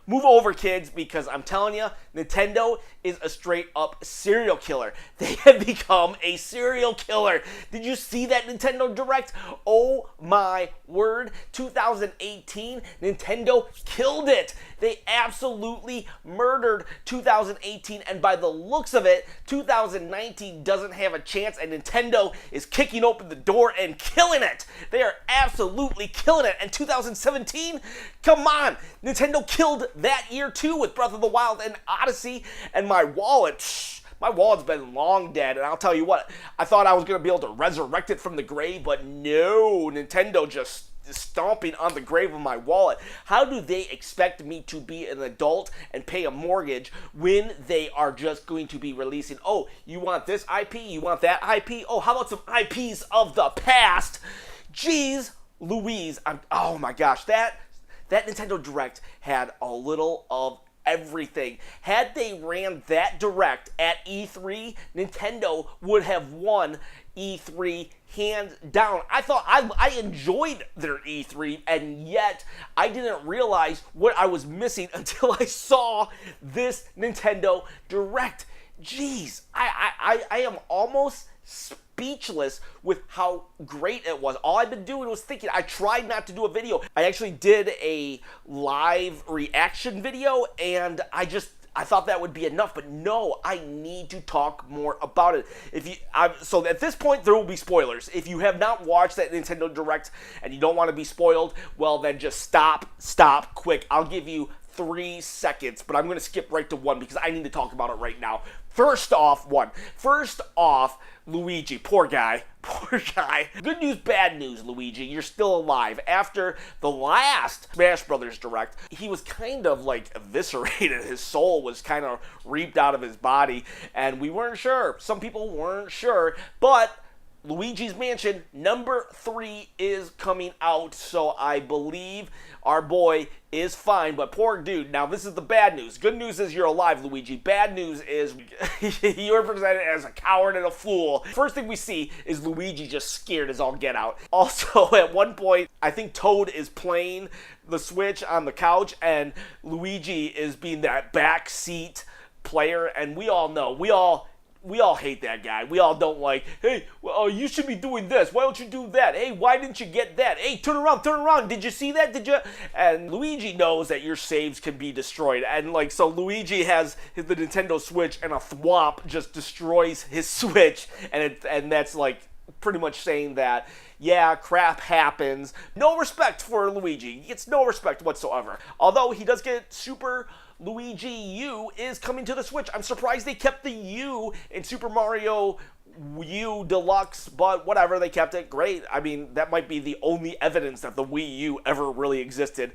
Move over, kids, because I'm telling you, Nintendo is a straight up serial killer. They have become a serial killer. Did you see that Nintendo Direct? Oh my word. 2018, Nintendo killed it. They absolutely murdered 2018, and by the looks of it, 2019 doesn't have a chance, and Nintendo is kicking open the door and killing it. They are absolutely killing it. And 2017, come on, Nintendo killed that year too with Breath of the Wild and Odyssey, and my wallet. My wallet's been long dead, and I'll tell you what, I thought I was going to be able to resurrect it from the grave, but no, Nintendo just stomping on the grave of my wallet. How do they expect me to be an adult and pay a mortgage when they are just going to be releasing, oh, you want this IP, you want that IP, oh, how about some IPs of the past? Jeez Louise, oh my gosh, that Nintendo Direct had a little of everything. Had they ran that Direct at E3, Nintendo would have won E3 hands down. I enjoyed their E3, and yet I didn't realize what I was missing until I saw this Nintendo Direct. Jeez, I am almost speechless with how great it was. All I've been doing was thinking. I tried not to do a video. I actually did a live reaction video, and I thought that would be enough, but no, I need to talk more about it. So at this point, there will be spoilers. If you have not watched that Nintendo Direct and you don't want to be spoiled, well then just stop quick. I'll give you 3 seconds, but I'm going to skip right to one because I need to talk about it right now. First off, Luigi, poor guy. Good news, bad news, Luigi. You're still alive. After the last Smash Brothers Direct, he was kind of like eviscerated. His soul was kind of reaped out of his body, and we weren't sure. Some people weren't sure, but Luigi's Mansion number 3 is coming out, so I believe our boy is fine, but poor dude. Now, this is the bad news. Good news is you're alive, Luigi. Bad news is you're presented as a coward and a fool. First thing we see is Luigi just scared as all get out. Also, at one point, I think Toad is playing the Switch on the couch, and Luigi is being that backseat player, and we all know, we all hate that guy. We all don't like, hey, well, you should be doing this. Why don't you do that? Hey, why didn't you get that? Hey, turn around. Did you see that? Did you? And Luigi knows that your saves can be destroyed. And, like, so Luigi has the Nintendo Switch, and a thwomp just destroys his Switch. And that's, like, pretty much saying that, yeah, crap happens. No respect for Luigi. He gets no respect whatsoever. Although he does get Super Luigi U is coming to the Switch. I'm surprised they kept the U in Super Mario U Deluxe, but whatever, they kept it. Great. I mean, that might be the only evidence that the Wii U ever really existed.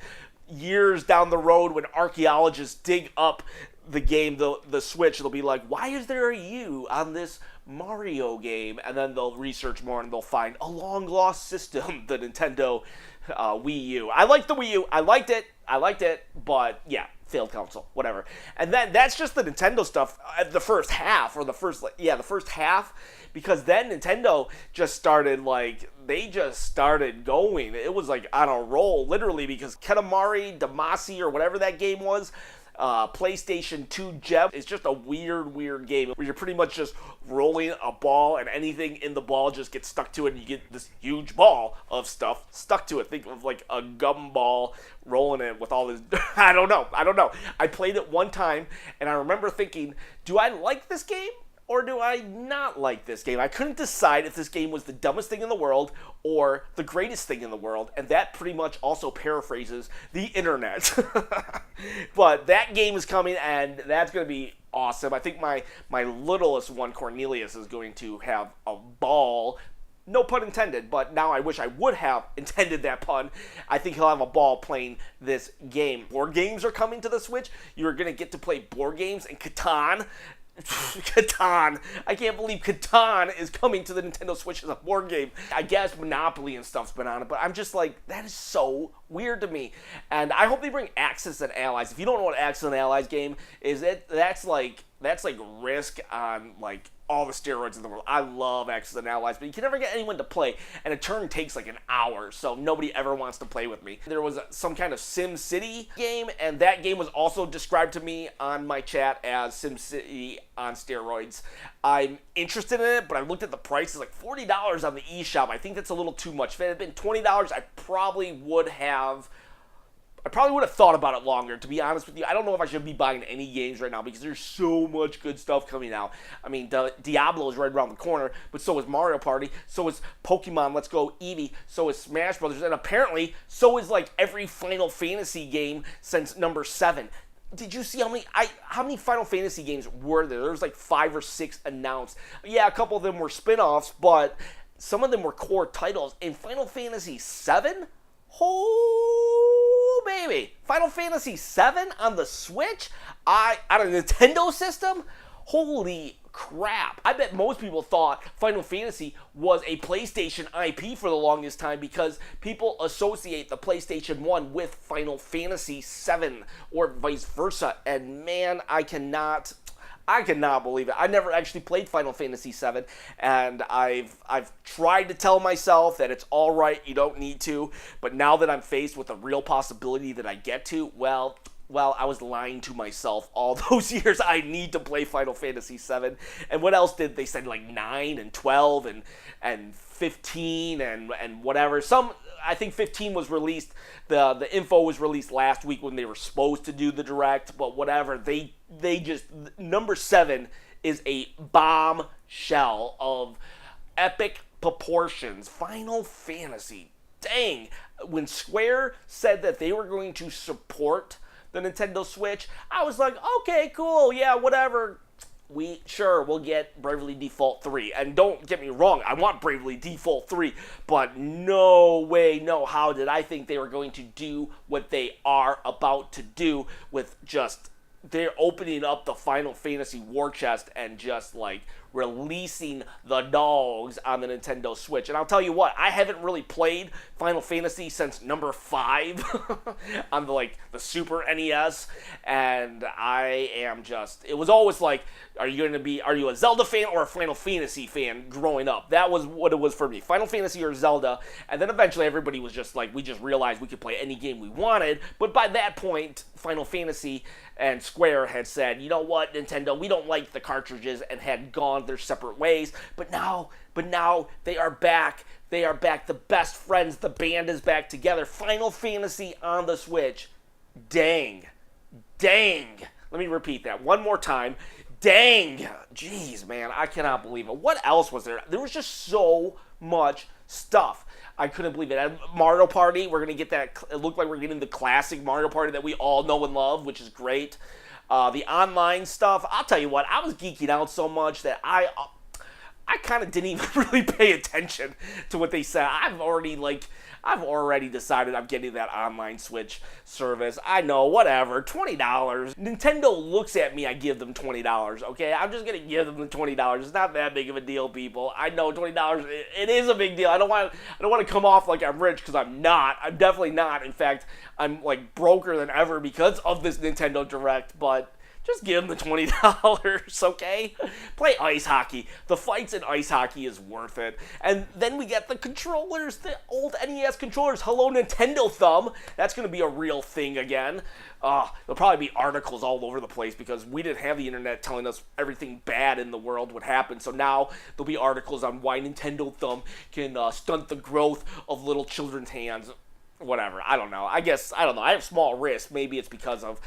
Years down the road, when archaeologists dig up the game, the Switch, they'll be like, why is there a U on this Mario game? And then they'll research more and they'll find a long lost system, the Nintendo Wii U. I like the Wii U. I liked it, but yeah, failed console, whatever. And then that's just the Nintendo stuff, the first half, because then Nintendo just started, like, they just started going. It was like on a roll, literally, because Katamari Damacy, or whatever that game was, PlayStation 2 Gem, is just a weird game where you're pretty much just rolling a ball, and anything in the ball just gets stuck to it, and you get this huge ball of stuff stuck to it. Think of like a gumball rolling it with all this. I don't know. I played it one time, and I remember thinking, do I like this game? Or do I not like this game? I couldn't decide if this game was the dumbest thing in the world or the greatest thing in the world, and that pretty much also paraphrases the internet. But that game is coming, and that's going to be awesome. I think my littlest one, Cornelius, is going to have a ball. No pun intended, but now I wish I would have intended that pun. I think he'll have a ball playing this game. Board games are coming to the Switch. You're going to get to play board games and Catan. Catan. I can't believe Catan is coming to the Nintendo Switch as a board game. I guess Monopoly and stuff's been on it, but I'm just like, that is so weird to me. And I hope they bring Axis and Allies. If you don't know what Axis and Allies game is, that's like Risk on like all the steroids in the world. I love Axis and Allies, but you can never get anyone to play, and a turn takes like an hour, so nobody ever wants to play with me. There was some kind of Sim City game, and that game was also described to me on my chat as Sim City on steroids. I'm interested in it, but I looked at the price. It's like $40 on the eShop. I think that's a little too much. If it had been $20, I probably would have thought about it longer, to be honest with you. I don't know if I should be buying any games right now because there's so much good stuff coming out. I mean, Diablo is right around the corner, but so is Mario Party, so is Pokemon Let's Go Eevee, so is Smash Brothers, and apparently so is like every Final Fantasy game since number 7. Did you see how many Final Fantasy games were there? There was like 5 or 6 announced. Yeah, a couple of them were spin-offs, but some of them were core titles. In Final Fantasy 7? Oh, baby. Final Fantasy 7 on the Switch? On a Nintendo system? Holy crap. I bet most people thought Final Fantasy was a PlayStation IP for the longest time because people associate the PlayStation 1 with Final Fantasy 7 or vice versa. And man, I cannot believe it. I never actually played Final Fantasy VII, and I've tried to tell myself that it's all right, you don't need to, but now that I'm faced with a real possibility that I get to, well, I was lying to myself all those years. I need to play Final Fantasy VII. And what else did they say? Like 9 and 12 and 15 and whatever. I think 15 was released. The info was released last week when they were supposed to do the direct, but whatever. They just, number 7 is a bombshell of epic proportions. Final Fantasy. Dang. When Square said that they were going to support the Nintendo Switch, I was like, okay, cool, yeah, whatever. We'll get Bravely Default 3. And don't get me wrong, I want Bravely Default 3, but no way, no how did I think they were going to do what they are about to do with just, they're opening up the Final Fantasy War Chest and just like releasing the dogs on the Nintendo Switch. And I'll tell you what, I haven't really played Final Fantasy since number 5 on the Super NES, and I am just, it was always like, are you a Zelda fan or a Final Fantasy fan growing up? That was what it was for me, Final Fantasy or Zelda. And then eventually everybody was just like, we just realized we could play any game we wanted, but by that point, Final Fantasy and Square had said, you know what, Nintendo, we don't like the cartridges, and had gone their separate ways. But now they are back. They are back. The best friends. The band is back together. Final Fantasy on the Switch. Dang. Let me repeat that one more time. Dang. Jeez, man, I cannot believe it. What else was there? There was just so much stuff. I couldn't believe it. Mario Party, we're going to get that. It looked like we're getting the classic Mario Party that we all know and love, which is great. The online stuff, I'll tell you what, I was geeking out so much that I kind of didn't even really pay attention to what they said. I've already decided I'm getting that online Switch service. I know, whatever, $20. Nintendo looks at me, I give them $20, okay? I'm just going to give them the $20. It's not that big of a deal, people. I know $20, it is a big deal. I don't want to come off like I'm rich, because I'm not. I'm definitely not. In fact, I'm like broker than ever because of this Nintendo Direct, but just give them the $20, okay? Play ice hockey. The fights in ice hockey is worth it. And then we get the controllers, the old NES controllers. Hello, Nintendo Thumb. That's going to be a real thing again. There'll probably be articles all over the place because we didn't have the internet telling us everything bad in the world would happen. So now there'll be articles on why Nintendo Thumb can stunt the growth of little children's hands. Whatever. I don't know. I don't know. I have small wrists. Maybe it's because of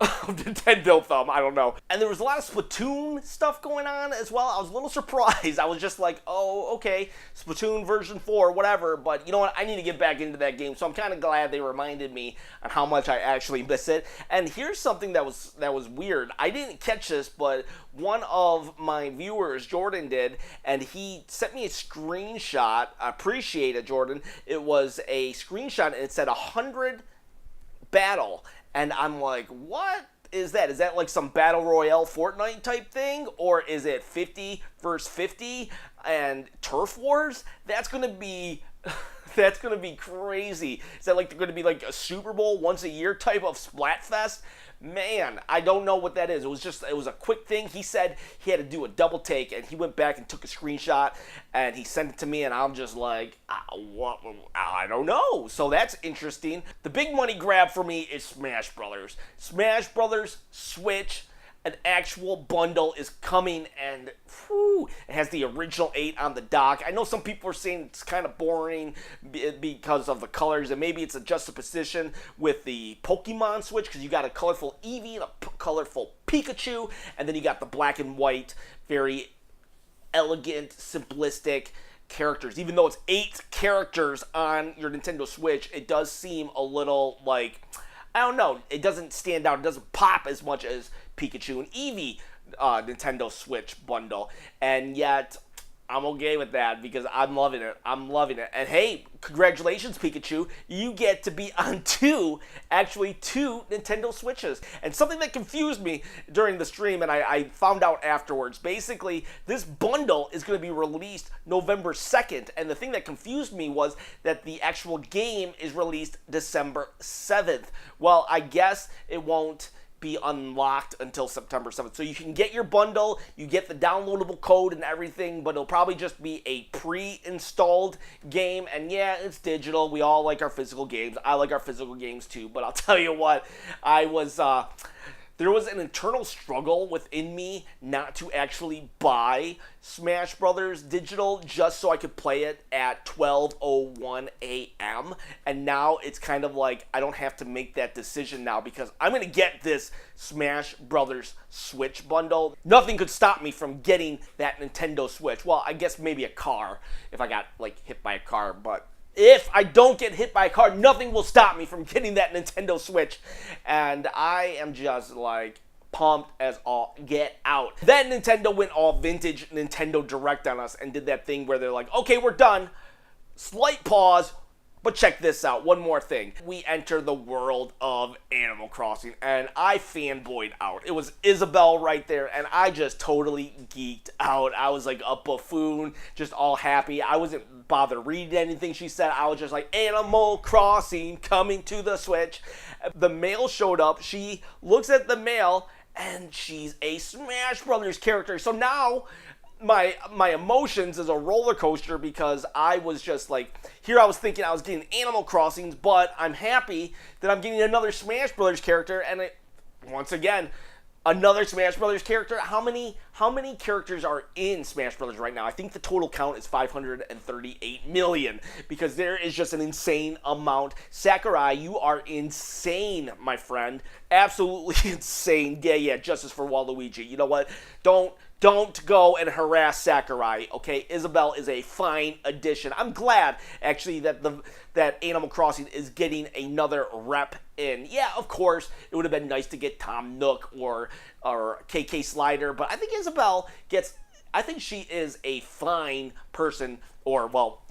Nintendo Thumb, I don't know. And there was a lot of Splatoon stuff going on as well. I was a little surprised. I was just like, oh, okay, Splatoon version 4, whatever. But you know what? I need to get back into that game. So I'm kind of glad they reminded me on how much I actually miss it. And here's something that was weird. I didn't catch this, but one of my viewers, Jordan, did, and he sent me a screenshot. I appreciate it, Jordan. It was a screenshot, and it said 100 battle. And I'm like, what is that? Is that like some Battle Royale Fortnite type thing? Or is it 50 versus 50 and Turf Wars? That's going to be That's going to be crazy. Is that like going to be like a Super Bowl once a year type of Splatfest? Man, I don't know what that is. It was a quick thing. He said he had to do a double take, and he went back and took a screenshot, and he sent it to me, and I'm just like, what? I don't know. So that's interesting. The big money grab for me is Smash Brothers. Smash Brothers Switch. An actual bundle is coming, and whew, it has the original 8 on the dock. I know some people are saying it's kind of boring because of the colors, and maybe it's a juxtaposition with the Pokemon Switch, because you got a colorful Eevee and a colorful Pikachu, and then you got the black and white, very elegant, simplistic characters. Even though it's 8 characters on your Nintendo Switch, it does seem a little like, I don't know, it doesn't stand out. It doesn't pop as much as Pikachu and Eevee Nintendo Switch bundle. And yet, I'm okay with that because I'm loving it. I'm loving it. And hey, congratulations, Pikachu. You get to be on two Nintendo Switches. And something that confused me during the stream, and I found out afterwards, basically, this bundle is going to be released November 2nd. And the thing that confused me was that the actual game is released December 7th. Well, I guess it won't be unlocked until September 7th. So you can get your bundle, you get the downloadable code and everything, but it'll probably just be a pre-installed game. And yeah, it's digital. We all like our physical games. I like our physical games too, but I'll tell you what, there was an internal struggle within me not to actually buy Smash Brothers Digital just so I could play it at 12:01 a.m. And now it's kind of like I don't have to make that decision now because I'm going to get this Smash Brothers Switch bundle. Nothing could stop me from getting that Nintendo Switch. Well, I guess maybe a car if I got like hit by a car, but if I don't get hit by a car, nothing will stop me from getting that Nintendo Switch. And I am just like pumped as all get out. Then Nintendo went all vintage Nintendo Direct on us and did that thing where they're like, okay, we're done. Slight pause. But check this out, one more thing. We enter the world of Animal Crossing, and I fanboyed out. It was Isabelle right there, and I just totally geeked out. I was like a buffoon, just all happy. I wasn't bothered reading anything she said. I was just like, Animal Crossing coming to the Switch. The mail showed up. She looks at the mail, and she's a Smash Brothers character. So now my emotions is a roller coaster because I was just like, here I was thinking I was getting Animal Crossings, but I'm happy that I'm getting another Smash Brothers character, and once again, another Smash Brothers character. How many characters are in Smash Brothers right now? I think the total count is 538 million because there is just an insane amount. Sakurai, you are insane, my friend. Absolutely insane. Yeah, justice for Waluigi. You know what? Don't go and harass Sakurai, okay? Isabelle is a fine addition. I'm glad, actually, that Animal Crossing is getting another rep in. Yeah, of course, it would have been nice to get Tom Nook or KK Slider, but I think Isabelle I think she is a fine person, or, well,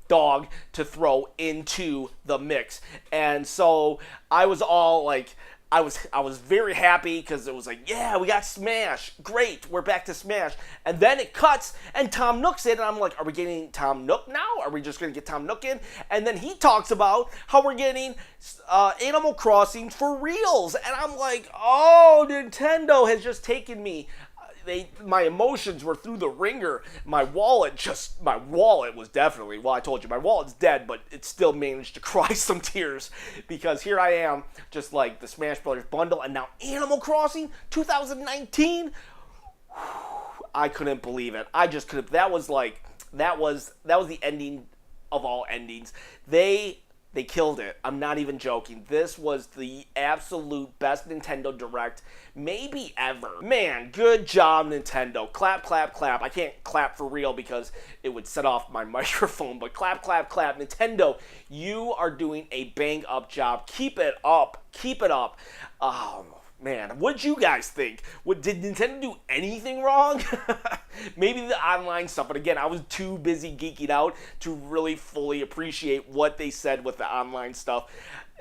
dog to throw into the mix. And so I was all like, I was very happy because it was like, yeah, we got Smash. Great, we're back to Smash. And then it cuts, and Tom Nook's in, and I'm like, are we getting Tom Nook now? Are we just going to get Tom Nook in? And then he talks about how we're getting Animal Crossing for reals. And I'm like, oh, Nintendo has just taken me. My emotions were through the ringer. My wallet was definitely, well, I told you, my wallet's dead, but it still managed to cry some tears because here I am, just like the Smash Brothers bundle, and now Animal Crossing 2019. I couldn't believe it. I just couldn't. That was the ending of all endings. They killed it. I'm not even joking. This was the absolute best Nintendo Direct maybe ever. Man, good job, Nintendo. Clap, clap, clap. I can't clap for real because it would set off my microphone, but clap, clap, clap. Nintendo, you are doing a bang-up job. Keep it up. Keep it up. Man, what did you guys think? Did Nintendo do anything wrong? Maybe the online stuff, but again, I was too busy geeking out to really fully appreciate what they said with the online stuff.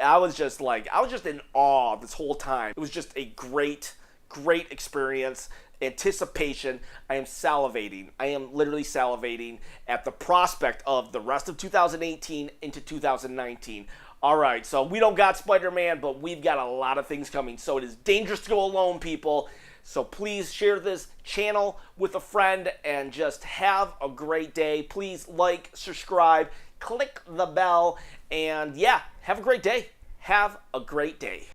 I was just in awe this whole time. It was just a great great experience. Anticipation. I am salivating. I am literally salivating at the prospect of the rest of 2018 into 2019. All right, so we don't got Spider-Man, but we've got a lot of things coming. So it is dangerous to go alone, people. So please share this channel with a friend and just have a great day. Please like, subscribe, click the bell, and yeah, have a great day. Have a great day.